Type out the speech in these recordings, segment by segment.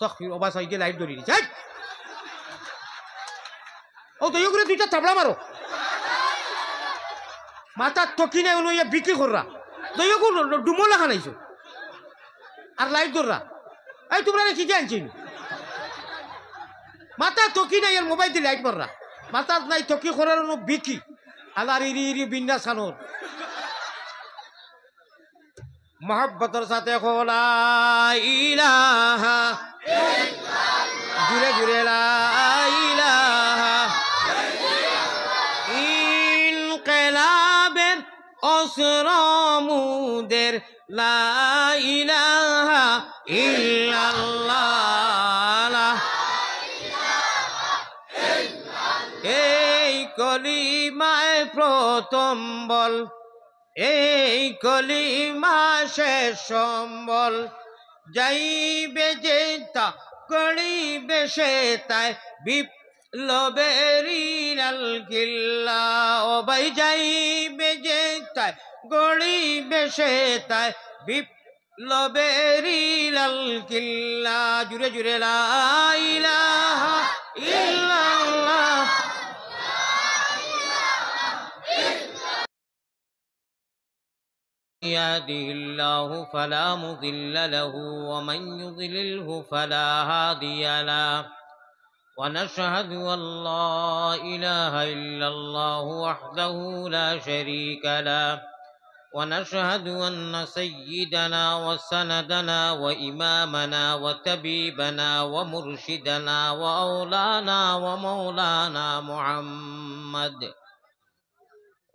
তখন অবাস হয়ে গিয়ে লাইট ধরি দিচ্ছে ও তো করে দুইটা চাবড়া মারো মাথার তকি নাই অনু বিক্রি কররা দইও ডুমো লেখা নাইছো আর লাইট ধররা এই তোমরা কি আনছি মাথা তকি নাই আর মোবাইল দিয়ে লাইট মাররা মাথার নাই তকি করার বিকি আলার ইরি ইরি বিন্যা সানোর মোহাব্বতের সাথে লা ইলাহা জুড়ে জুড়ে লা ইলাহা ইনকিলাবের অসরমুদের লা ইলাহা ইল্লাল্লাহ এই কলিমায় প্রথম বল এই কলিমা শেষ সম্বল যাইবে যে তা করিবে সে তাই বিপ্লবেরি লাল কিল্লা ও ভাই যাইবে যে তাই গড়িবে সে তাই বিপ্লবেরি লাল কিল্লা জুড়ে জুড়ে লা ইলাহা ইল্লাল্লাহ يهده الله فلا مضل له ومن يضلله فلا هادي له ونشهد أن لا إله إلا الله وحده لا شريك له ونشهد أن سيدنا وسندنا وإمامنا وطبيبنا ومرشدنا وأولانا ومولانا محمد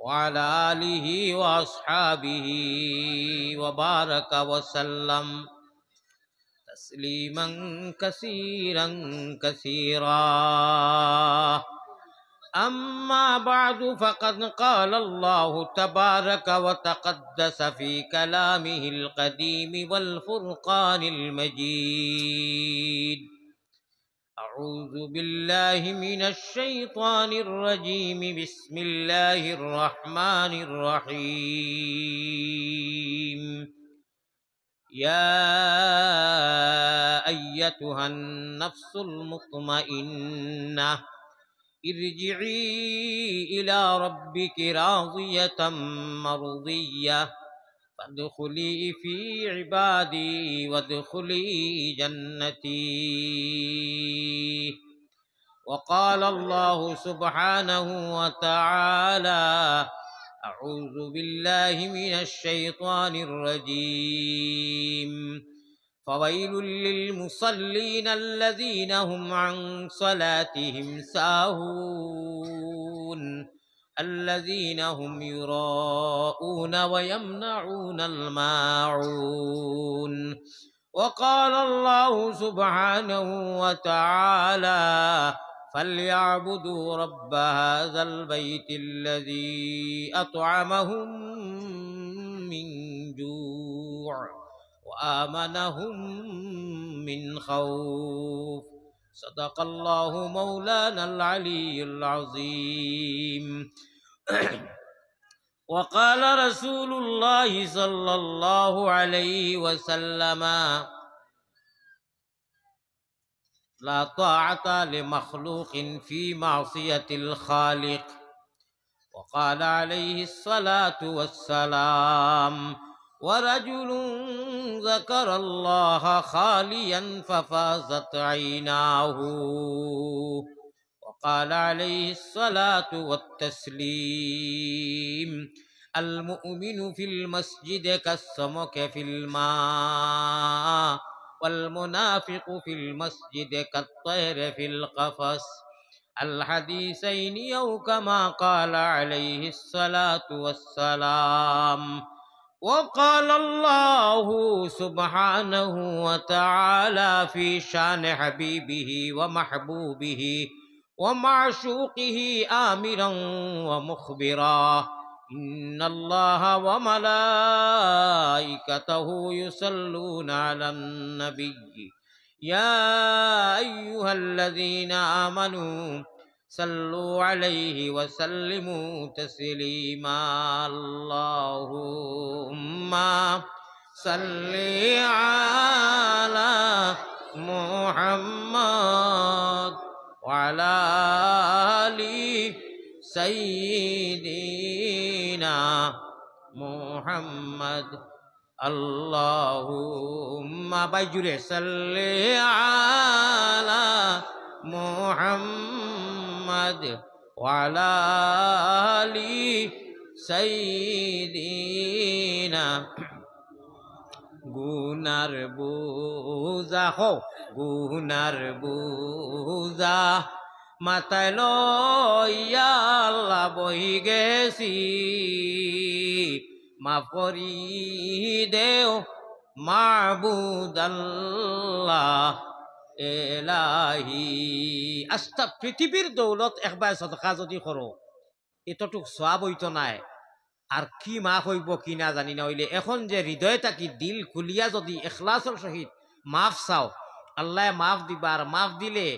وعلى آله وأصحابه وبارك وسلم تسليما كثيرا كثيرا أما بعد فقد قال الله تبارك وتقدس في كلامه القديم والفرقان المجيد أعوذ بالله من الشيطان الرجيم بسم الله الرحمن الرحيم يا أيتها النفس المطمئنة ارجعي إلى ربك راضية مرضية فادخلي في عبادي وادخلي جنتي. وقال الله سبحانه وتعالى أعوذ بالله من الشيطان الرجيم فويل للمصلين الذين هم عن صلاتهم ساهون الذين هم يراءون ويمنعون الماعون. وقال الله سبحانه وتعالى فليعبدوا رب هذا البيت الذي أطعمهم من جوع وآمنهم من خوف. صدق الله مولانا العلي العظيم. وقال رسول الله صلى الله عليه وسلم لا طاعة لمخلوق في معصية الخالق. وقال عليه الصلاة والسلام ورجل ذكر الله خاليا ففازت عيناه. وقال عليه الصلاة والتسليم المؤمن في المسجد كالسمك في الماء والمنافق في المسجد كالطير في القفص. الحديثين أو كما قال عليه الصلاة والسلام. وقال الله سبحانه وتعالى في شان حبيبه ومحبوبه ومعشوقه آمرا ومخبرا إن الله وملائكته يصلون على النبي يا أيها الذين آمنوا صلوا عليه وسلموا تسليما. اللهم صل على মুহাম্মদ ওয়া আলা আলি সাইয়্যিদিনা মুহাম্মদ আল্লাহুম্মা বাইজুরে সাল্লি আলা মুহাম্মদ ওয়া আলা আলি সাইয়্যিদিনা গুনার বুজা হো গুনার বুজা মাথায় লইয়া আল্লাহ বহি গেছি মাফ করি দেও মাবুদ আল্লাহ এলাহি। আস্তা পৃথিবীর দৌলত একবার সদকা যদি করো এতটুক সওয়াব হইতো নাই, আর কি মাফ হইব কি না জানি না। হইলে এখন যে হৃদয় থাকি দিল খুলিয়া যদি এখলাসর সহিত মাফ চাও, আল্লাহ মাফ দিবা। আর মাফ দিলে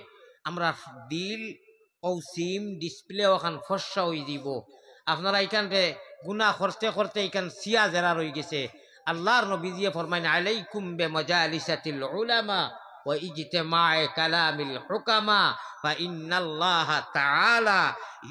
আমরা দিল ও সিম ডিসপ্লে ওখান ফর্সা হয়ে দিব। আপনারা এইখানতে গুনাহ করতে করতে এইখান সিয়া জেরা রয়ে গেছে। আল্লাহর নবীজিয়ে ফরমাইন আলাইকুম বিমাজালিসাতিল উলামা ওয়া ইজতিমা'i কালামিল হুকামা ফা ইন্নাল্লাহা তাআলা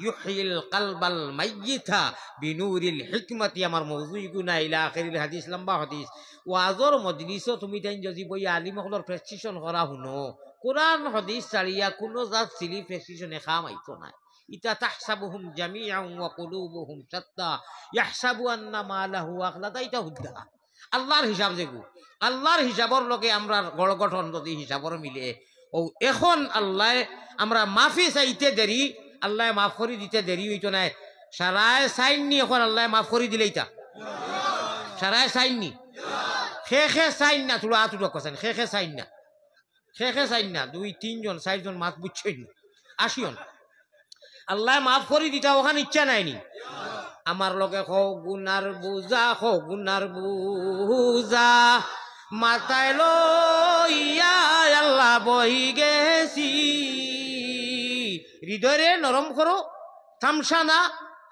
ইউহিল কলবাল মাইয়িতা বিনুরিল হিকমতি। আমার মওজুই গুনা ইলা আখিরিল হাদিস, লম্বা হাদিস। ওয়াজর মজলিসও তুমি তাই যদি বই আলিমসকলৰ প্রেসক্রিপশন করা শুনো, কোরআন হাদিস ছাড়িয়া কোনো জাত সিলি প্রেসক্রিপশনে খাম আইতো না। ইতা তাহসাবুহুম জামিআন ওয়া কুলুবুহুম শাত্তা ইয়াহসাবু আন্না মালাহু আখলাদা। ইতা হুদ্দা আল্লাহর হিসাব যেগু, আল্লাহর হিসাবর লগে আমরা গড় গঠন যদি হিসাবর মিলে ও এখন আল্লাহ আমরা মাফি চাইতে দেরি, আল্লাহ মাফ করে দিতে দেরি হইতো না। সারায় চাইননি এখন আল্লাহ মাফ করে দিলে ইতা সারায় চাইননি খে চাইন না। তোরা আতুটা কছেন খে চাইন না, খে চাইন না। 2 3 জন 4 জন মাত বুঝছেন আসিও না, আল্লাহ মাফ করে দিতা ওখানে ইচ্ছা নাইনি। আমার লগে খো গুনার বুজা, খো গুনার বুজা মাথায় লইয়া আল্লাহ বহি গেছি। হৃদয়ে নরম করো, থামসা না।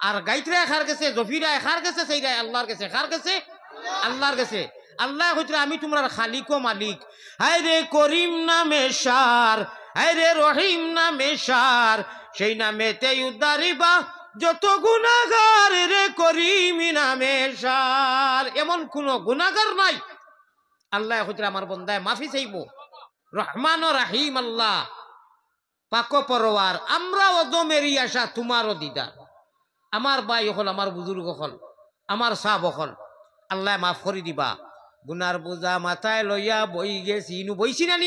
আর গাইতরা খার গেছে, জফিরা খার গেছে, সেইরা আল্লাহর গেছে, খার গেছে আল্লাহর গেছে। আল্লাহ হইতরা আমি তোমার খালিক ও মালিক। হায় রে করিম নামে সার, হায় রে রহিম নামে সার, সেই নামেতে উদ্ধারিবা যত গুনাহগার। রে করিম নামে সার, এমন কোন গুনাহগার নাই। আল্লাহ হইতরা আমার বন্দায় মাফি চাইব। রহমান ও রাহিম আল্লাহ পাক পরওয়ার। আমরা ওদমেরই আশা তোমারও দিদার। আমার ভাই হল, আমার বুজুর্গ হল, আমার সাব হল, আল্লাহ মাফ করে দিবা। গুনার বোঝা মাথায় লইয়া বই গেছি। ইনু বইছি নানি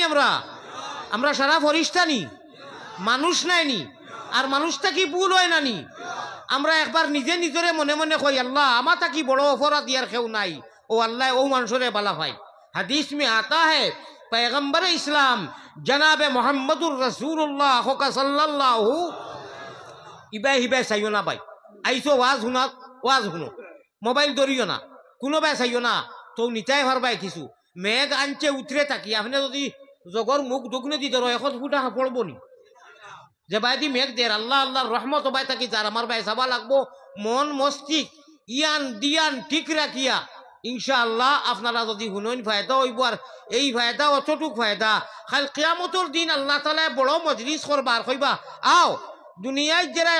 আমরা সারা ফরিস্তা নি, মানুষ নাইনি। আর মানুষটা কি ভুল হয় নানি? আমরা একবার নিজে নিজরে মনে মনে কই আল্লাহ আমার কি বড় অপরাধ ইয়ার কেউ নাই। ও আল্লাহ ও মানুষরে বালা ভাই। হাদিস মে আতা হ্যায় पैगंबर इस्लाम जनाब मोहम्मदुर रसूलुल्लाह सल्लल्लाहु इबाई हिबाई साइयो ना भाई आइसो वाज हुना वाज हुनो मोबाइल दरियो ना कोनो बाय साइयो ना तो निताय भर बाय किसु मेघ आंचे उतरे थाकी आपने যদি জগর মুখ দুগনে দি ধরো এখন ফুটা পড়বো নি যে বাইদি মেঘ দের আল্লাহ আল্লাহর রহমত বাই থাকি যার আমার ভাই সাবা লাগবো মন মস্তিষ্ক ইয়ান দিয়ান ঠিক রাখিয়া ইনশাআল্লাহ আপনারা যদি হুনইন ফায়দা হইব। আর এই ফায়দা অতটুক ফায়দা খাল কিয়ামতের দিন আল্লাহ তাআলা বড় মজলিস করবার কইবা আও দুনিয়ায় যারা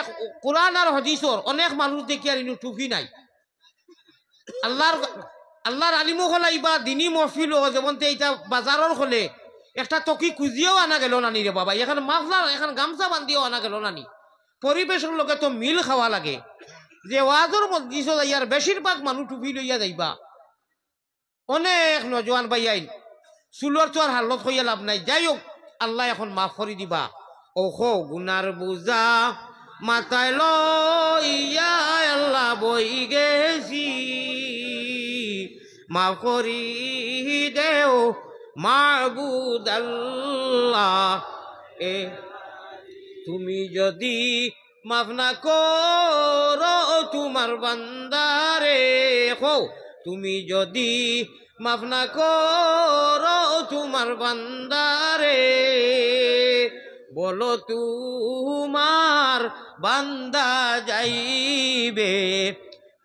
কোরআন আর হাদিসর অনেক মানুষ দেখি আর ইনু টুপি নাই আল্লাহর আলিমও হলাইবা দিনী মহফিল যেমন এইটা বাজারের হলে একটা টকি খুঁজিয়েও আনা গেল নানি রে বাবা এখন মাফলার এখন গামছা বান্ধিও আনা গেল নানি পরিবেশের লগে তো মিল খাওয়া লাগে যে ওয়াজর মজলিস যাইয়ার বেশিরভাগ মানুষ টুপি লইয়া যাইবা অনেক নজওয়ান ভাই আইন চুলোর তো আর হালত হইয়া লাভ নাই যাই হোক আল্লাহ এখন মাফ করে দিবা ওখো গুনার বুঝা মাথায় লইয়া আল্লাহ বই গেছি মাফ করি দেও মাবুদ আল্লাহ এ তুমি যদি মাফ না করো তোমার বান্দারে হো তুমি যদি মাফ না করো তোমার বান্দারে বলো তোমার বান্দা যাইবে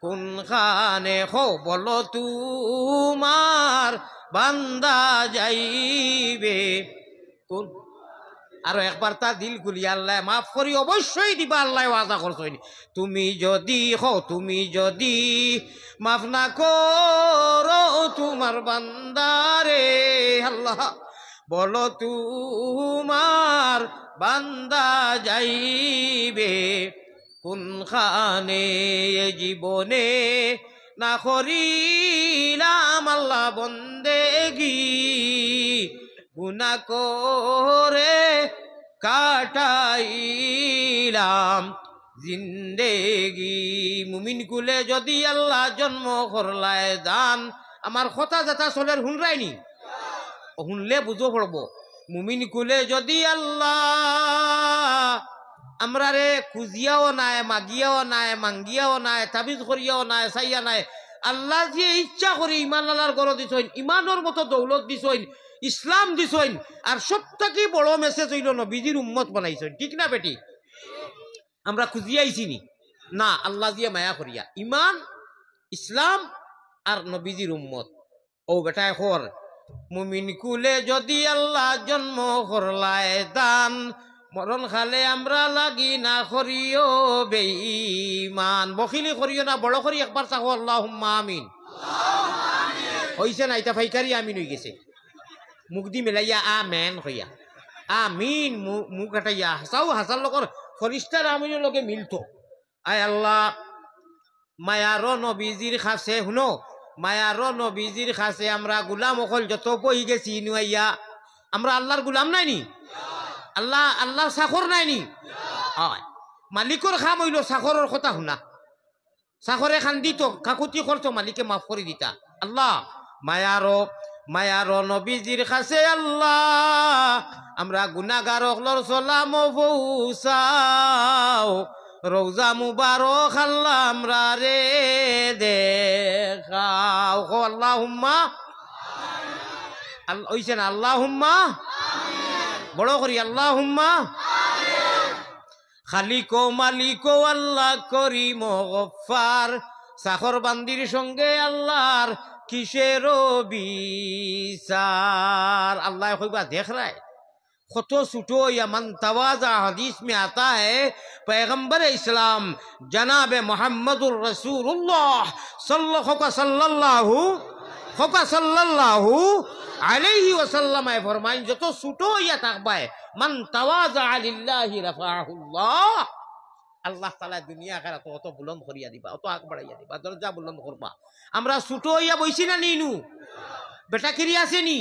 কোনখানে হো বলো তোমার বান্দা যাইবে কোন আর একবার তা দিল গুলি আল্লাহ মাফ করি অবশ্যই দিবা আল্লাহ ওয়াদা করছইনি তুমি যদি মাফ না করো তোমার বান্দারে আল্লাহ বলো তোমার বান্দা যাইবে কোনখানে জীবনে না করিলাম আল্লাহ বন্দেগি গুনাহ করে কাটাইলাম জিন্দেগি মুমিন কুলে যদি আল্লাহ জন্ম করলায় দান আমার কথা যেটা চলের শুনরাইনি শুনলে বুঝো পড়বো মুমিন কুলে যদি আল্লাহ আমরা রে খুঁজিয়াও নাই মাগিয়াও নাই মাঙ্গিয়াও নাই তাবিজ করিয়াও নাই চাইয়া নাই আল্লাহ যে ইচ্ছা করি ইমান আল্লাহর গড় দিছইন ইমানের মতো দৌলত দিছইন ইসলাম দিছইন আর সব থেকে বড় মেসেজ হইল নবীজির উম্মত বানাইছইন ঠিক না বেটি আমরা খুঁজিয়াইছি নি না আল্লাহ দিয়ে মায়া করিয়া ইমান ইসলাম আর নবীজির উম্মত ও বেটায় খর মুমিন কুলে যদি আল্লাহ জন্ম করলায় দান মরণ খালে আমরা লাগি না করিও বেঈমান বখিলি করিও না বড় করি একবার চাও আল্লাহুম্মা আমিন হইছে না এটা ফাইকারি আমিন হই গেছে মুখ দি মেলাইয়া আমেন হইয়া আমিন মুখ কাটাইয়া হাসাও হাসার লগর ফরিস্তার আমিনের লগে মিলতো আয় আল্লাহ মায়ার নবীজির কাছে শুনো মায়ার নবীজির কাছে আমরা গুলাম অকল যত বই গেছি নুয়াইয়া আমরা আল্লাহর গুলাম নাইনি আল্লাহর চাকর নাইনি মালিকর খাম হইল চাকরের কথা শুনা চাকরে খান্দিত কাকুতি করতো মালিকে মাফ করে দিতা আল্লাহ মায়ার নবীজির কাছে আল্লাহ আমরা গুনাহগার অকলর সালাম পৌঁছাও রওজা মুবারক আল্লাহ আমরা রে দেখাও আল্লাহুম্মা ওইছেন আল্লাহুম্মা বড় করি আল্লাহুম্মা খালিকো মালিকো আল্লাহ করিম গফফার সাখর বান্দির সঙ্গে আল্লাহর কিসের বিচার আল্লাহ কইবা দেখ রায় কত ছুটো या मन तवाजा हदीस में आता है पैगंबर इस्लाम जनाब मोहम्मदुर रसूलुल्लाह सल्लल्लाहु अलैहि वसल्लम फरमाइन जो तो छुटो या तकबाय मन तवाजा लिल्लाहि रफाहुल्लाह আল্লাহ তাআলা দুনিয়া আখিরাত অত বুলন্দ করিয়া দিবা অত আগ বাড়াইয়া দিবা দরজা বুলন্দ করবা আমরা ছুটো হইয়া বইছি না নিনু বেটা কিরি আছে নি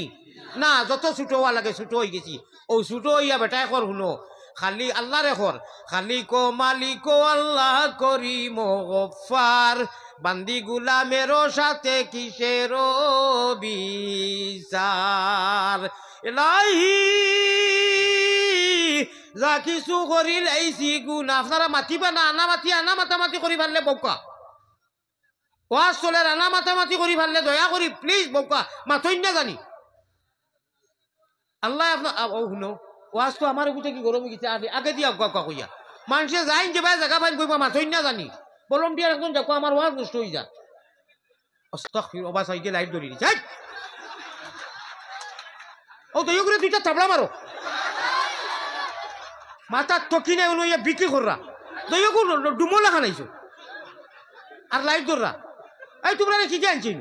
না যত ছুটো হওয়া লাগে ছুটো হয়ে গেছি ও ছুটো হইয়া বেটায় কর শুনো খালি আল্লাহ রে কর খালিকো মালিকো আল্লাহ করিম গফফার বান্দি গুলামের সাথে কিসের বিচার ইলাহি যা কিছু করি লাইছি গুণ আপনারা মাতিবা না আনা মাতামাতি করি ভাললে বৌকা ওয়াজ চলে আনা মাতামাতি করি ভাললে দয়া করি প্লিজ বৌকা মাথইন না জানি আল্লাহ আপনার ও শুনো ওয়াজ তো আমার বুঝে কি গরম গেছে আগে দিয়া গা কইয়া মানুষে যাইন যে ভাই জায়গা পাইন কইবা মাথইন না জানি বলম দিয়া একজন দেখো আমার ওয়াজ নষ্ট হয়ে যা আস্তাগফির ওবা সাইকে লাইট ধরি দিছে ও দয়া করে দুইটা তাবলা মারো মাথা টকি নাই উনো বিক্রি কররা দয়া করে ডুমলা খানাইছো আর লাইট ধররা এই তোমরা কি জানছিন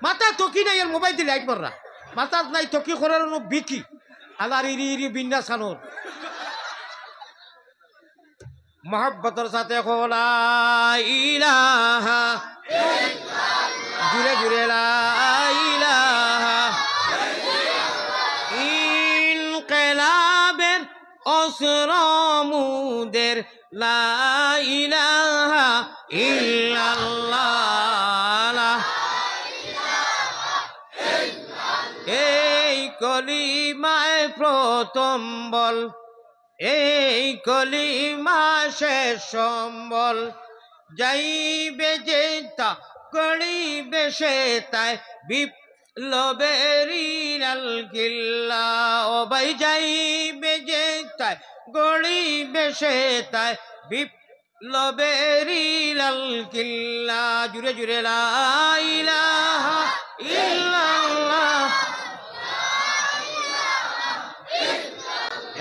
মাথা টকি নাই আর মোবাইল দিয়ে লাইট মাররা মাথা নাই টকি করার বিক্রি আলার ইরি বিন্যা সানোর মোহাব্বতের সাথে লা ইলাহা ইল্লাল্লাহ জুড়ে জুড়ে লা ইলাহা ইনকিলাবের অসরমুদের লা ইলাহা ইল্লাল্লাহ এই কলিমায় প্রথম বল এই কলিমা শেষ সম্বল যাইবে যেতা করিবে সে তাই বিপ্লবেরি লাল কিল্লা ও ভাই যাইবে যেতা গড়িবে সে তাই বিপ্লবেরি লাল কিল্লা জুড়ে জুড়ে লা ইলাহা ইল্লাল্লাহ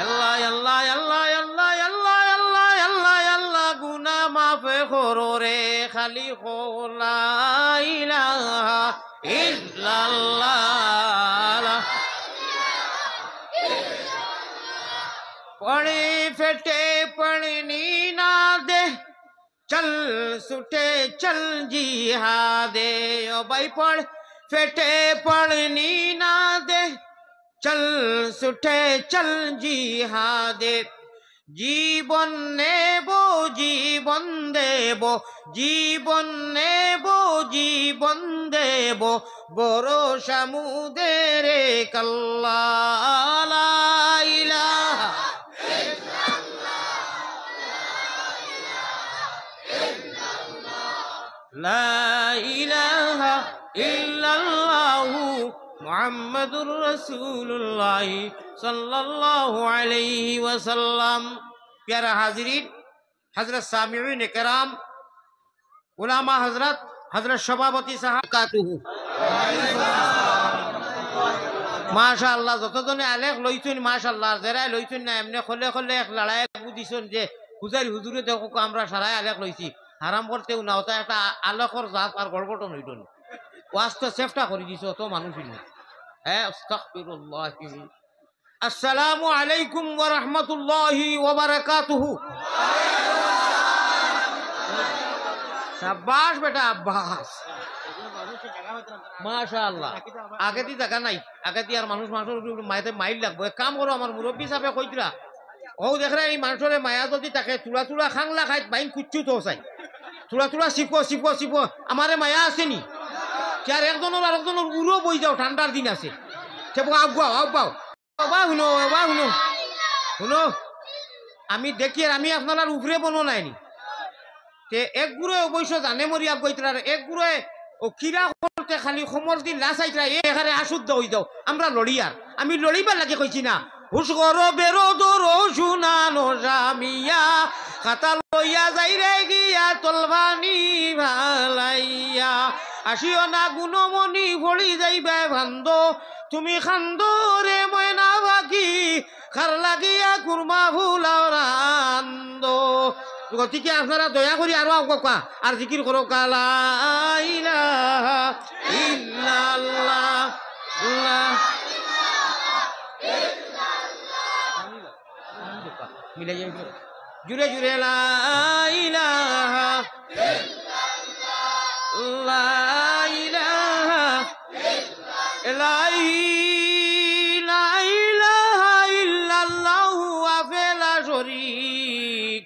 আল্লাহ আল্লাহ আল্লাহ আল্লাহ আল্লাহ আল্লাহ আল্লাহ আল্লাহ গুনা মাফ করো রে খালি লা ইলাহা ইল্লাল্লাহ पढ़े फेटे पढ़नी ना दे चल सुटे चल जिहादे ओ भाई पढ़ फेटे पढ़नी ना दे चल सुटे चल जिहादे জীবন নেব জীবন দেব জীবন নেব জীবন দেব বড় সমুদ্রে কাল্লা লা ইলাহা লা ইলাহা ইল্লাল্লাহু মুহাম্মাদুর রাসূলুল্লাহ সাল্লাল্লাহু আলাইহি ওয়াসাল্লাম। প্যারা হাজিরিন, হযরত সামিঈন کرام, উলামা হযরত, হযরত সভাপতি সাহেব কাতুহু মাশাআল্লাহ যতজনে আলেখ লইছেন মাশাআল্লাহ, যারা লইছেন না এমনি খলে খলে এক লড়াই বুঝিছেন যে পূজারি হুজুরে দেখো আমরা সারাই আলেখ লইছি, হারাম করতেও না, ওটা একটা আলোকর জাত আর গড়গড়ন হইল না, ওয়াজ তো চেষ্টা করে দিছে অত মানুষ হইল। হ্যাঁ আস্তাগফিরুল্লাহ। আসসালামু আলাইকুম ওয়া রাহমাতুল্লাহি ওয়া বারাকাতুহু। শাবাশ বেটা আব্বাস, মাশাআল্লাহ। আগে দি জায়গা নাই, আগে দি আর মানুষ মানুষের মায়েতে মাইল লাগবো। এক কাম করো, আমার মুরব্বী সাহেবে কইতরা ও দেখরা এই মানুষের মায়া যদি তাকে তুলা তুলা খাংলা খাই বাইন কুচ্ছু তো চাই, তুলা তুলা শিপো শিপো শিপো, আমারে মায়া আসেনি আর একজনের আরেকজনের উড়ো বই যাও, ঠান্ডার দিন আছে আব্বাও আব্বাও বাবা শুনো বাবা শুনো শুনো, আমি দেখি আমি আপনার উপরে বনো নাইনি তে এক গুড়ে অবশ্য জানে মরি আগাইতরার এক গুড়ে ও কিরা করতে খালি সমর দিন লাচাইতরা এখানে আশুদ্ধ হয়ে যাও। আমরা লড়িয়ার, আমি লড়িবার লাগে কইছি না। হুস করো বেরো দরো শুনানো জামিয়া খাতা লইয়া যাই রে গিয়া তলবানি ভালাইয়া আসিও না গুণমণি ভরি যাইবে ভান্দ তুমি খান্দ রে ময়না বাকি খার লাগিয়া কুরমা ভুলাও রান্দ। গতিকে আপনারা দয়া করি আরো কা আর জিকির করো কালা ইলাহা ইল্লাল্লাহ মিলে যাই জুড়ে জুড়ে লা ইলাহা লা ইলাহা ইলাহি লা ইলাহা ইল্লাল্লাহু আফেলা শরীক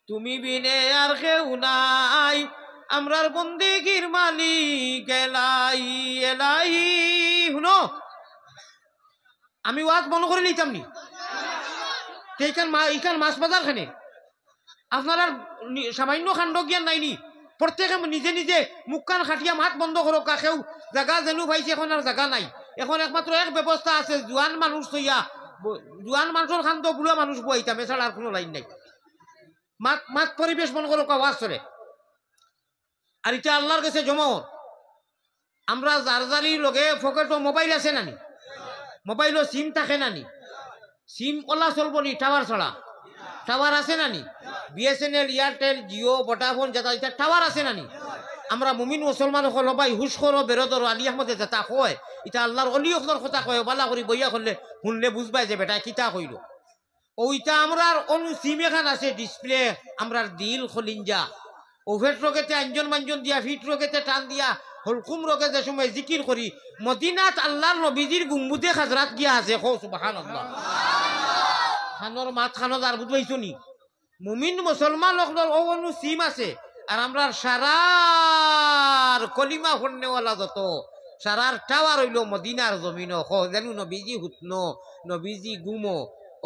তুমি বিনে আর কেউ নাই আমরার বন্দেগীর মালিক এলাই এলাহি। শুনো আমি ওয়াজ মনে করে নিতাম নি এইখান মাছ বাজার খানে আপনার সামান্য খান্ড জ্ঞান নাইনি, প্রত্যেকে নিজে নিজে মুখ কান খাটিয়া মাত বন্ধ করো, কাকেও জায়গা যেন পাইছে এখন আর জায়গা নাই। এখন একমাত্র এক ব্যবস্থা আছে, জোয়ান মানুষ থইয়া জোয়ান মানুষের খান্দ বুড়া মানুষ বুয়াইতাম, এছাড়া আর কোনো লাইন নাই। মাত মাত পরিবেশ মনে করো আওয়াজ করে। আর এটা আল্লাহর কাছে জমর, আমরা যার যারির লগে ফকেটও মোবাইল আছে নানি, মোবাইলও সিম থাকে নানি, সিম ওলা চলবো নি টাওয়ার ছাড়া, টাওয়ার আছে নানি, বিএসএনএল এয়ারটেল জিও ভোডাফোন যেটা এটা টাওয়ার আছে নানি। আমরা মুমিন মুসলমান হল ভাই হুশ করো বেরোদর আলী আহমদে যেটা কয় এটা আল্লাহর অলি অখর কথা কয়, বালা করি বইয়া করলে শুনলে বুঝবাই যে বেটা কিতা কইল। ওইটা আমরার অনু সিম এখান আছে ডিসপ্লে, আমরার দিল খলিঞ্জা ওভেট রকেতে আঞ্জন মাঞ্জন দিয়া ফিট রকেতে টান দিয়া হলকুম রকে যে সময় জিকির করি মদিনাত আল্লাহর নবীজির গুম্বুদে খাজরাত গিয়া আছে। খো সুবহানাল্লাহ। খানোর মাত খানো আর বুঝবাইছো নি মুমিন মুসলমান লোকদের ও অনু সিম আছে। আর আমরা সারার কলিমা ফন্নেওয়ালা যত সারার টাওয়ার হইল মদিনার জমিন জানু নবীজি হুতনো নবীজি গুমো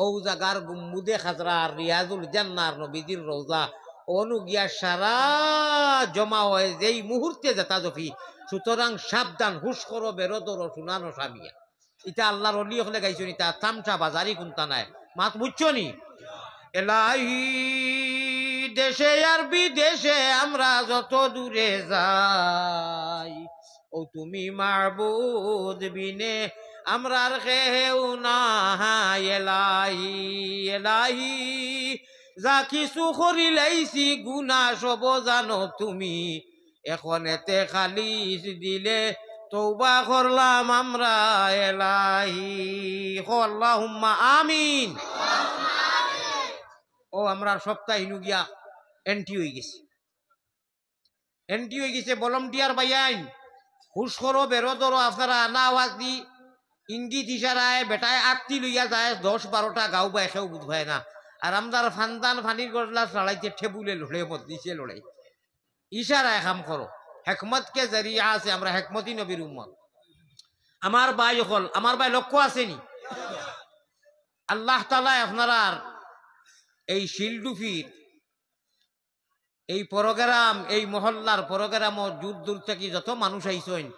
ও জাগার গুম্বুদে খাজরার রিয়াজুল জান্নার নবীজির রওজা অনু গিয়া সারা জমা হয় যেই মুহূর্তে যেতা জফি। সুতরাং সাবধান, হুশ করো বেরোদর শুনানো সামিয়া। এটা আল্লাহর অলি হলে গাইছো নি, তা তামসা বাজারি কোনটা নাই মাত বুঝছো নি। এলাহি দেশে আর বিদেশে আমরা যত দূরে যাই ও তুমি মারবুদ বিনে আমরার কেউ নাই এলাহি এলাহি যা কিছু করিলাইছি গুনাহ সব জানো তুমি এখন এতে খালিস দিলে তওবা করলাম আমরা এলাহি আল্লাহুম্মা আমিন। ও আমরা সপ্তাহ গিয়া এন্ট্রি হয়ে গেছে ভলান্টিয়ার বাইয়াইন হুশ করো বেরো ধরো আপনারা আনা আওয়াজ দি ইঙ্গিত ইশারায় বেটায় আত্মি লইয়া যায় 10-12টা গাও বা এসেও বুঝবায় না আর আমদার ফান্দান ফানির গড়লা চড়াইতে ঠেবুলে লড়ে মধ্যে লড়াই ইশারায় কাম করো হেকমত কে জরিয়া আছে আমরা হেকমতি নবীর উম্মত আমার ভাই হল আমার ভাই লক্ষ্য আসেনি আল্লাহ তাআলা আপনারা এই শিলডুফির এই প্রোগ্রাম এই মহল্লার প্রোগ্রাম দূর দূর থেকে যত মানুষ আইসেন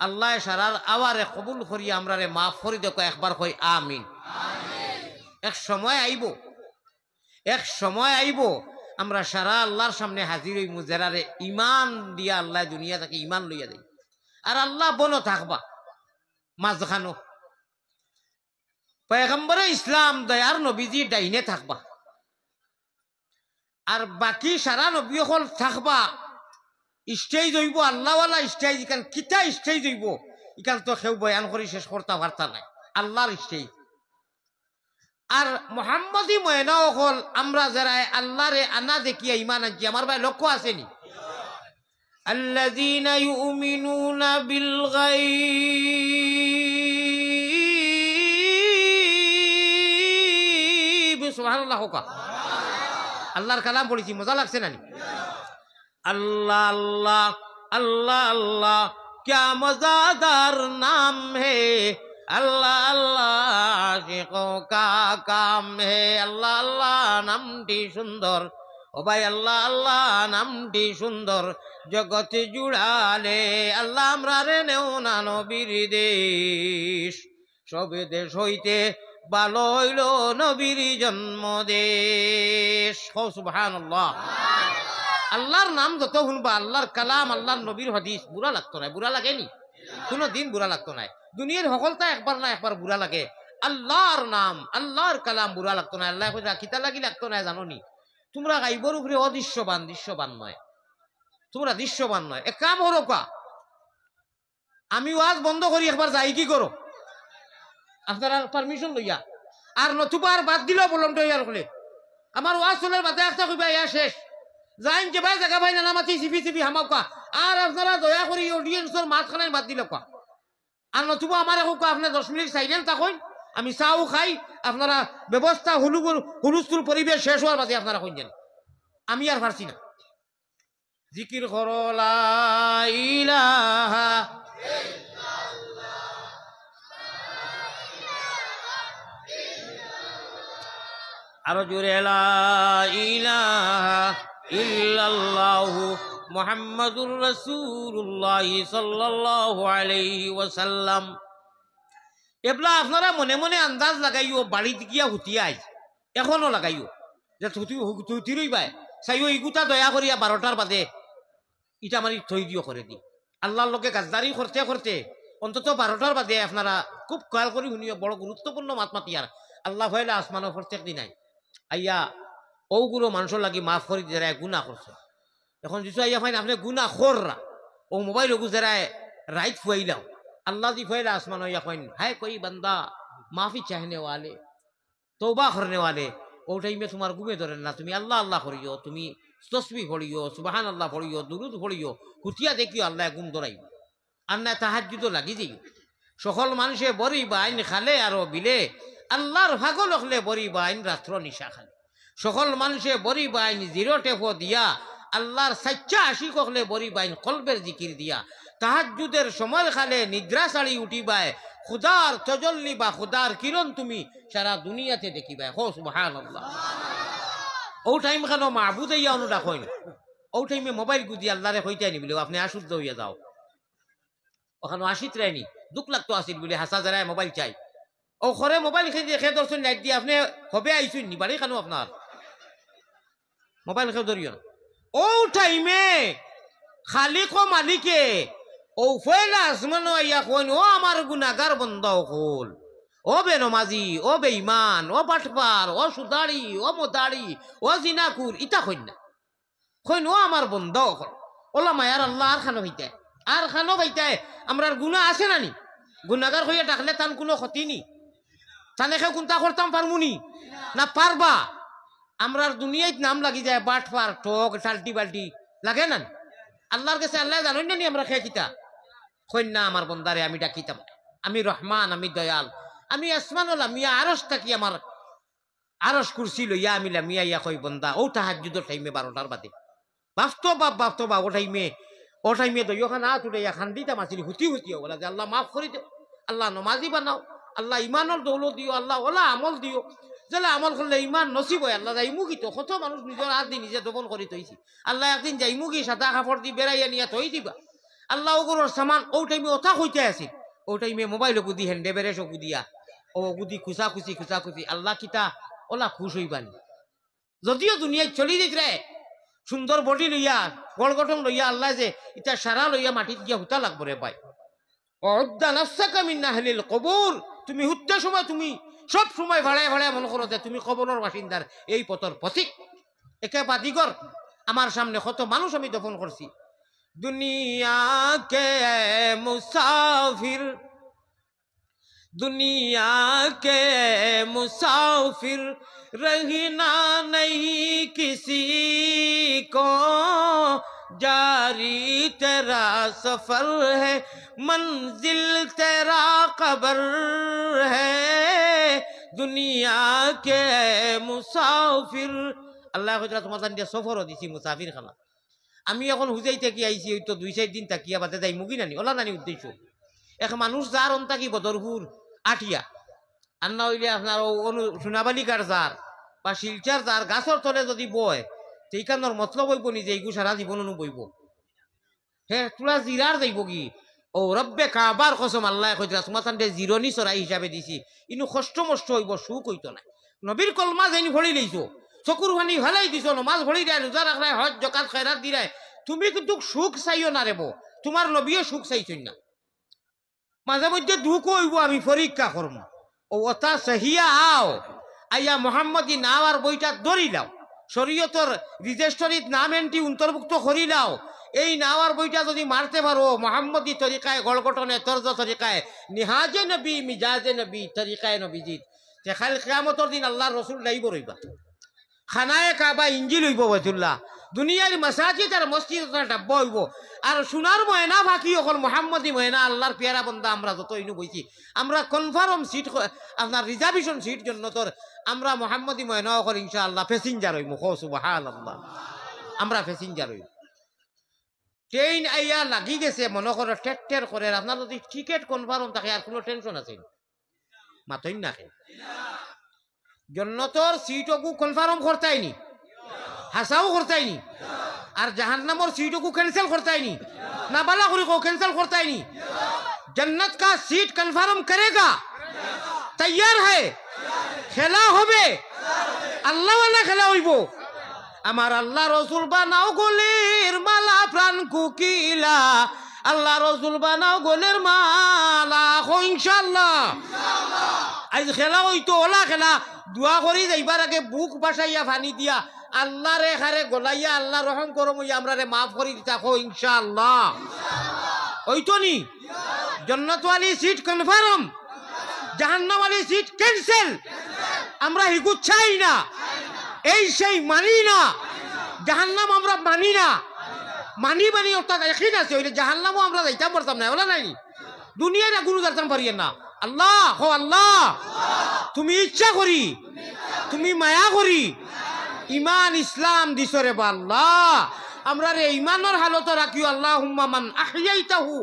আল্লাহ সারার আওয়ারে কবুল করি আমরা রে মাফ করি দেখো একবার কই আমিন। এক সময় আইব আমরা সারা আল্লাহর সামনে হাজির হইব যারারে ইমান দিয়া আল্লাহ দুনিয়া থেকে ইমান লইয়া দেয় আর আল্লাহ বনো থাকবা মাঝখানো পয়গম্বরে ইসলাম দয়ার নবীজি ডাইনে থাকবা আর বাকি সারা নবী হল থাকবা স্টেজ হইব আল্লাহওয়ালা স্টেজ ইখান কিতা স্টেজ হইব ইখান তো কেউ বয়ান করে শেষ করতে পারতা নাই আল্লাহর স্টেজ আর মোহাম্মদী ময়না হল আমরা যারা আল্লাহরে আনা দেখিয়া ইমান আনছি আমার ভাই লক্ষ্য আসেনি আল্লাযীনা ইউমিনুনা বিল গায়ব সুবহানাল্লাহ হোক আল্লাহর কালাম পড়েছি মজা লাগছে না अल्लाह अल्लाह अल्लाह अल्लाह क्या मज़ेदार नाम है अल्लाह अल्लाह आशिकों का काम है अल्लाह अल्लाह नामटी सुंदर ओ भाई अल्लाह अल्लाह नामटी सुंदर जगत जुड़ाले अल्लाह आमरारे नेও না নবীর দেশ সবে দেশ হইতে ভালো হইল নবীর জন্মদেশ ও সুবহানাল্লাহ। আল্লাহর নাম যত শুনবা আল্লাহর কালাম আল্লাহর নবীর হাদিস বুড়া লাগতো না বুড়া লাগেনি কোনো দিন বুড়া লাগতো না দুনিয়ার সকলটা একবার না একবার বুড়া লাগে আল্লাহর নাম আল্লাহর কালাম বুড়া লাগতো না আল্লাহ কইরা কিতা লাগি লাগতো না জানোনি তোমরা গাইবর উপরে দৃশ্যবান নয় তোমরা দৃশ্যবান নয় এক কাম করো কা আমি ওয়াজ বন্ধ করি একবার যাই কি করো আপনারা পারমিশন লইয়া আর নতুবার বাদ দিলেও বললাম তো ইয়ার বলে আমার ওয়াজ চলার বাদে একটা কইবা ইয়া শেষ যাইন যে ভাই জায়গা ভাই না মাতি সিপি হামাকা আর আপনারা দয়া করে অডিয়েন্সের মাঝখানে বাদ দিলে কা আর নতুবা আমার এখন আপনার 10 মিনিট সাইলেন্ট থাকুন আমি চাও খাই আপনারা ব্যবস্থা হুলুস্থুল পরিবেশ শেষ হওয়ার বাদে আপনারা কইছেন আমি আর পারছি না জিকির করো লা ইলাহা আরো জোরে লা ইলাহা ইল্লাল্লাহু মুহাম্মাদুর রাসূলুল্লাহ সাল্লাল্লাহু আলাইহি ওয়াসাল্লাম এবলা আপনারা মনে মনে আন্দাজ লাগাইও বাড়িতে গিয়া হুতিয়াই এখনো লাগাইও যে তুই রইবাই চাইও ইগুতা দয়া করিয়া 12টার বাদে ইটা মারি থই দিও করে দি আল্লাহর লোকে গাজদারি করতে করতে অন্তত 12টার বাদে আপনারা খুব খেয়াল করে শুনিও বড় গুরুত্বপূর্ণ মাতমাতিয়ার আল্লাহ হইলে আসমানো প্রত্যেক দিন নাই আইয়া ওগুলো মানুষের লাগি মাফ করি যারা গুনাহ করছে এখন যদি আইয়া ফাইন আপনি গুনাহ কররা ও মোবাইল ওগু যারা রাইট ফুয়াইলাও अल्लाह दी फैला आसमान या कोई है कोई बंदा माफी चाहने वाले तौबा करने वाले ओ टाइम में तुम्हार गुमे धरे ना तुम अल्लाह अल्लाह करियो तुम तस्बीह पढ़ियो सुबहान अल्लाह पढ़ियो दुरूद पढ़ियो कुतिया देखियो अल्लाह गुम धराइब अन्ना ताहाज्जुद লাগি যাইও সকল মানুষে বড়ি বাইন খালে আর বিলে আল্লাহর ভাগল হলে বড়ি বাইন রাত্র নিশা খালে সকল মানুষে বড়ি বাইন জিরো টেফো দিয়া আল্লাহর সচ্চা আশিক হলে বড়ি বাইন কলবের জিকির দিয়া তাহাজ্জুদের সময় খালে নিদ্রা ছাড়ি উঠিবায় খুদার তজল্লি বা খুদার কিরণ তুমি সারা দুনিয়াতে দেখিবায় হো সুবহানাল্লাহ ও টাইম খান মাহবুদ ইয়া অনুরা কইন ও টাইমে মোবাইল গুদি আল্লাহরে কইতাই নি বলে আপনি আশুদ্ধ হইয়া যাও ওখানে আসিত রাইনি দুঃখ লাগতো আসিল বলে হাসা যারা মোবাইল চাই ও ঘরে মোবাইল খেয়ে দেখে দর্শন লাইট দিয়ে আপনি হবে আইসুন নি বাড়ি খানো আপনার মোবাইল খেয়ে ধরিও না ও টাইমে খালিক ও মালিকে ও ফয়লা আসমানো ইয়া কোন ও আমার গুনাহগার বান্দা হল ও বেনমাজি, ও বেঈমান, ও বাটপার, ও সুদাড়ি, ও মোদাড়ি, ও জিনাকুর, ইতা কইন না। কইন ও আমার বন্ধ ওলা মায়ার আল্লাহ আর খানো ভাইতায় আমরার গুনাহ আছে নানি? গুনাহগার হইয়া ডাকলে তান কোনো ক্ষতি নি? তানেকে কোনটা করতাম পারমুনি না পারবা? আমরার দুনিয়ায় নাম লাগি যায় বাটপার, ঠক, টাল্টি বাল্টি, লাগে না? আল্লাহর কাছে আল্লাহ জানেন না নি আমরা খেয়ে কিতা? কইন না আমার বন্দারে আমি ডাকিতাম, আমি রহমান, আমি দয়াল, আমি আসমানুল্লাহ মিয়া আরশ থাকি, আমার আরশ কুরসি লইয়া আমিলা মিয়া ইয়া কই বন্দা ও তাহাজ্জুদের টাইমে 12টার বাদে বাস্তব বা ও টাইমে দইখান হাত উঠে খান দিতাম আসিল হুতি বলা যে আল্লাহ মাফ করে দিও, আল্লাহ নমাজি বানাও, আল্লাহ ইমানের দৌলত দিও, আল্লাহ ওলা আমল দিও, যেলা আমল করলে ইমান নসিব হয়। আল্লাহ যাইমু কি তো কত মানুষ নিজের হাত দিয়ে নিজে দফন করে থইছি, আল্লাহ একদিন যাইমু কি সাদা কাপড় দিয়ে বেড়াইয়া নিয়ে থই দিবা। আল্লাহ ওগুলোর সামান ও টাইমে ওথা হইতে আসিল, ও টাইমে মোবাইল গুদি হ্যান্ডে বেড়েছ গুদিয়া ও গুদি খুচা খুচি আল্লাহ কিতা ওলা খুশ হইবানি। যদিও দুনিয়ায় চলি দিতে সুন্দর বডি লইয়া গড় গঠন লইয়া আল্লাহ যে ইটা সারা লইয়া মাটিত গিয়া হুতা লাগবো রে ভাই। কবর তুমি হুত্তা সময় তুমি সব সময় ভাড়ায় ভাড়ায় মনে করো যে তুমি কবরের বাসিন্দার এই পথর পথিক। একে বাদিগর আমার সামনে কত মানুষ আমি দফন করছি। দুনিয়া কে মুসাফির, दुनिया के मुसाफिर रहना नहीं किसी को, जारी तेरा सफर है मंजिल तेरा कब्र है, दुनिया के मुसाफिर। আল্লাহ কইরা তোমার জান দিয়া সফরও দিছি মুসাফির খানা। আমি এখন হুজাই থেকে আইছি হয়তো 2-4 দিন তাকিয়া বাদে যাই মুগি নানি ওলা নানি উদ্দেশ্য। এক মানুষ যার অন্তা কি বদরপুর আটিয়া আর না হইলে আপনার সোনাবালিকার যার বা শিলচার যার গাছর তলে যদি বয় সেইখানোর মতলব হইব নি যে এইগু সারা জীবন বইব। হ্যাঁ তোরা জিরার যাইব কি ও রব্বে কাবার কসম আল্লাহ কইরা তোমার সামনে জিরনি চড়াই হিসাবে দিছি, ইনু কষ্ট মষ্ট হইব, সুখ হইতো না। নবীর কলমা যেন ভরি লইছো, চকুর পানি ফেলাই দিছো, নমাজ ভরি দেয়, রোজা রাখলাই, হজ জকাত খয়রাত দিরাই, তুমি কিন্তু সুখ চাইও না রেব, তোমার নবীও সুখ চাইছই না। মাঝে মধ্যে দুঃখ হইব, আমি পরীক্ষা করম ও ওটা সহিয়া আও আইয়া মোহাম্মদী নাম আর বইটা ধরিলাও, শরীয়তর রেজিস্ট্রিত নাম এন্ট্রি অন্তর্ভুক্ত করিলাও, এই নাওয়ার বইটা যদি মারতে পারো মোহাম্মদী তরিকায় গড়গঠনে তর্জ তরিকায় নিহাজে নবী মিজাজে নবী তরিকায় নবীজিৎ, খাল কিয়ামতের দিন আল্লাহর রসুল লাইব রইবা, খানায় কাবা ইঞ্জিল হইব বাইতুল্লাহ, দুনিয়ার মাসাজিদ আর মসজিদ ডাব্বা হইব, আর সোনার ময়না ফাঁকি অকল মোহাম্মদী ময়না আল্লাহর পেয়ারা বন্দা আমরা যত ইনু বইছি, আমরা কনফার্ম সিট আপনার রিজার্ভেশন সিট জন্য তোর আমরা মোহাম্মদী ময়না অকল ইনশাআল্লাহ প্যাসেঞ্জার হইব। সুবহানাল্লাহ, আমরা প্যাসেঞ্জার হইব। ট্রেন আইয়া লাগি গেছে মনে করো টের করে, আপনার যদি টিকেট কনফার্ম থাকে আর কোনো টেনশন আছে মাতইন না জন্নতর সিটকু কনফার্ম করতাইনি, হাসাও করতাইনি, আর জাহান্নামর सीटों कैंसिल करता ही नहीं, ना बाला को कैंसिल करता ही नहीं। जन्नत का सीट कंफर्म करेगा, तैयार है, खेला होबे, अल्लाह वाला खेला होइबो। আমার আল্লাহ রসুল বানাও গোলের মালা প্রাণ কুকিলা, আল্লাহ রসুল বানাও গোলের মালা ইনশাআল্লাহ। আজ খেলা হইতো ওলা খেলা দোয়া করি যাইবার আগে বুক বাসাইয়া ফানি দিয়া আল্লাহ রে হারে গোলাইয়া আল্লাহ রহম করম আমরা রে মাফ করি থাকো ইনশাআল্লাহ। ওইতো নি জান্নাত ওয়ালি সিট কনফার্ম, জাহান্নাম ওয়ালি সিট ক্যান্সেল। আমরা হিগু চাই না, এই সেই মানি না, জাহান্নাম আমরা মানি না, মানি অর্থাৎ একই আছে ওই জাহান্নামও আমরা যাইতাম পারতাম না, ওলা নাই দুনিয়ার কোনো যাইতাম পারিয়েন না। আল্লাহ হো আল্লাহ তুমি ইচ্ছা করি, তুমি মায়া করি ইমান ইসলাম দিছরে বা আল্লাহ আমরা রে ইমানের হালত রাখিও। আল্লাহুম্মা মান আহইয়াইতাহু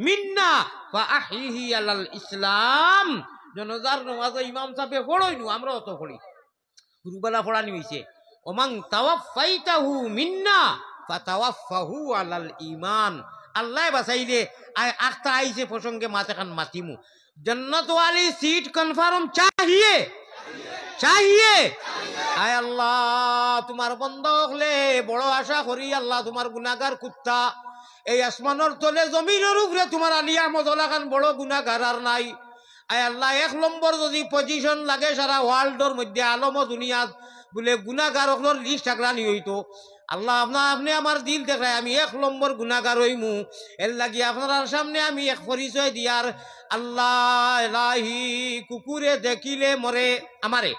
মিন্না ফা আহইহি আলাল ইসলাম। জনজার নামাজ ইমাম সাহেব পড়ইনু, আমরাও তো পড়ি, গুরুবালা পড়ানি হইছে। ওমান তাওয়াফাইতাহু মিন্না ফাতাওয়াফাহু আলাল ঈমান। আল্লাহ বাঁচাইলে আখতা আইছে প্রসঙ্গে মাথাখান মাতিমু। জান্নাত ওয়ালি সিট কনফার্ম চাহিয়ে চাহিয়ে আয় আল্লাহ তোমার বন্ধ হলে বড় আশা করি আল্লাহ তোমার গুনাহগার কুত্তা এই আসমানের তলে জমিনের উপরে তোমার আলিয়া মজলাখান বড় গুনাহগার আর নাই। আয় আল্লাহ 1 নম্বর যদি পজিশন লাগে সারা ওয়ার্ল্ডের মধ্যে আলম দুনিয়া বলে গুনাহগার হলোর লিস্ট আগ্রানি হইতো আল্লাহ আপনি আমার দিল দেখায় আমি 1 নম্বর গুনাহগার হইমু এর লাগি আপনার সামনে আমি এক পরিচয় দিয়ার আল্লাহ ইলাহি কুকুরে দেখিলে মরে আমারে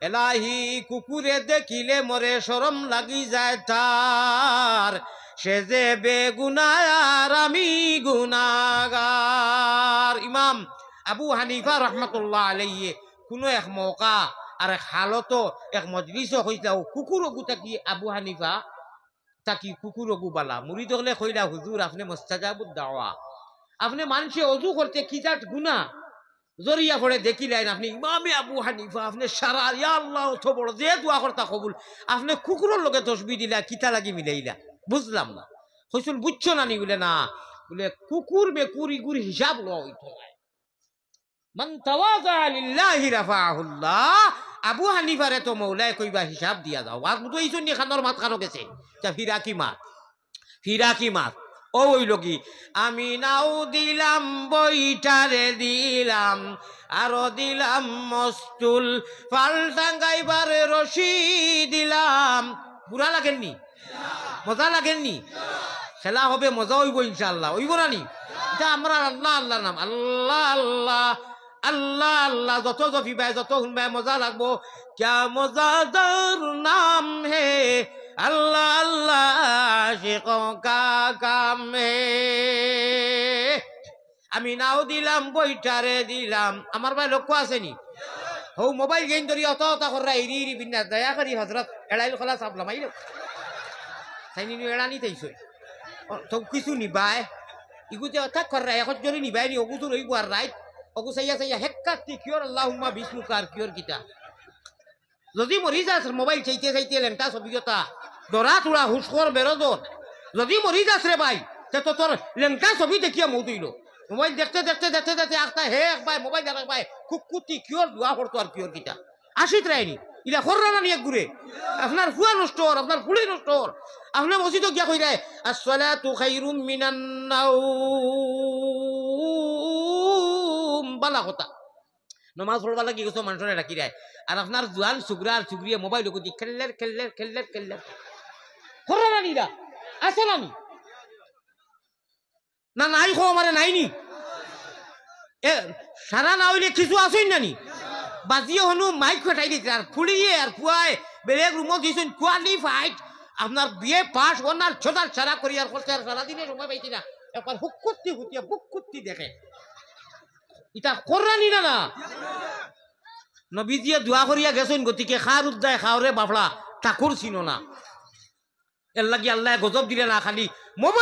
এলাহি কুকুরে দেখিলে মরে শরম লাগি যায় তার সে যে বেগুনার আমি গুনাহগার ইমাম আবু হানিফা রহমতুল্লাহ আলাইহি কোনো এক মৌকা আর এক হালতো এক মজলিসও হইতা কুকুর গুতা কি আবু হানিফা তাকি কুকুর বালা মুরিদ হলে কইলা হুজুর আপনি মুস্তাজাবুদ দাওয়া আপনি মানুষে অজু করতে কি জাত গুনাহ জরিয়া পড়ে দেখিলেন আপনি ইমামে আবু হানিফা আপনি সারা ইয়া আল্লাহ তো বড় যে দোয়া করতা কবুল আপনি কুকুরের লগে তসবি দিলা কিতা লাগি মিলাইলা বুঝলাম না কইছুন বুঝছো না নি বলে না বলে কুকুর মেকুর ইগুর হিসাব লওয়া হইতো মান তাওয়াযা লিল্লাহি রাফাহুল্লাহ আবু হানিফারে তো মৌলায় কইবা হিসাব দিয়া দাও আর তো এইজন্য খানোর মাত খানো গেছে তা ফিরাকি মাত ও ওই লোকি আমি নাও দিলাম বইটারে দিলাম আরো দিলাম মস্তুল ফাল টাঙ্গাইবারে রশি দিলাম বুড়া লাগেননি মজা লাগেননি খেলা হবে মজা হইব ইনশাআল্লাহ হইব না নি এটা আমরা আল্লাহ আল্লাহ নাম আল্লাহ আল্লাহ আল্লাহ আল্লাহ যত জফি ভাই যত শুনবাই মজা লাগবো ক্যা মজাদার নাম হে আল্লাহ আল্লাহ আশিকোं का काम है আমি নাও দিলাম বইটারে দিলাম আমার ভাই লক্ষ্য আসেনি হো মোবাইল গেইন ধরি অত অত করে ইরি বিন্যাস দয়া করি হযরত এড়াইল খলা সাবলাম আইলো সাইনি এড়ানি তাইছো তো কিছু নিবাই ইগুতে অত করে এখন যদি নিবাই নি ওগু তো রইব আর রাইট ওগু সাইয়া হেক্কাতি কিওর আল্লাহুম্মা বিসমিকার কিওর কিতা যদি মরি যাস মোবাইল চাইতে লেনটা সবিয়তা দরা তুড়া হুশখোর বেরোদর যদি মরি যাস রে ভাই তে তো তোর লেনটা ছবি দেখিয়া মৌ তুইল মোবাইল দেখতে আখতা হে এক ভাই মোবাইল দেখ ভাই খুব কুতি কিওর দোয়া করতো আর কিওর কিতা আসিত রাইনি ইলা খররা নিয়ে ঘুরে আপনার ফুয়া নষ্ট আপনার ফুলি নষ্ট আপনার মসজিদ গিয়া কই রায় আসসালাতু খায়রুম মিনান নাওম বালা কথা নমাজ পড়বা লাগি গেছো মানুষরে রাখি রায় আর আপনার জোয়ান সুগরা আর সুগরিয়া মোবাইল ওকে দিয়ে খেললের খররা না নিরা আছে না না নাই খো আমারে নাইনি এ সারা না হইলে কিছু আসেন নানি বাজিয়ে হনু মাইক ফেটাই দিতে আর ফুলিয়ে আর ফুয়ায় বেলেগ রুমত দিয়েছেন কোয়ালিফাইড আপনার বিয়ে পাস ওনার ছোটার সারা করি আর করছে আর সারাদিনে সময় পাইছি না একবার হুক করতে হুতিয়া বুক করতে দেখে এটা কররানি না নবীজিয়ে দোয়া করিয়া গেছেন গতিকে খার উদ্দায় খাওরে বাফলা ঠাকুর ছিল না এর লাগি আল্লাহ গজব দিলে না খালি মোবাইল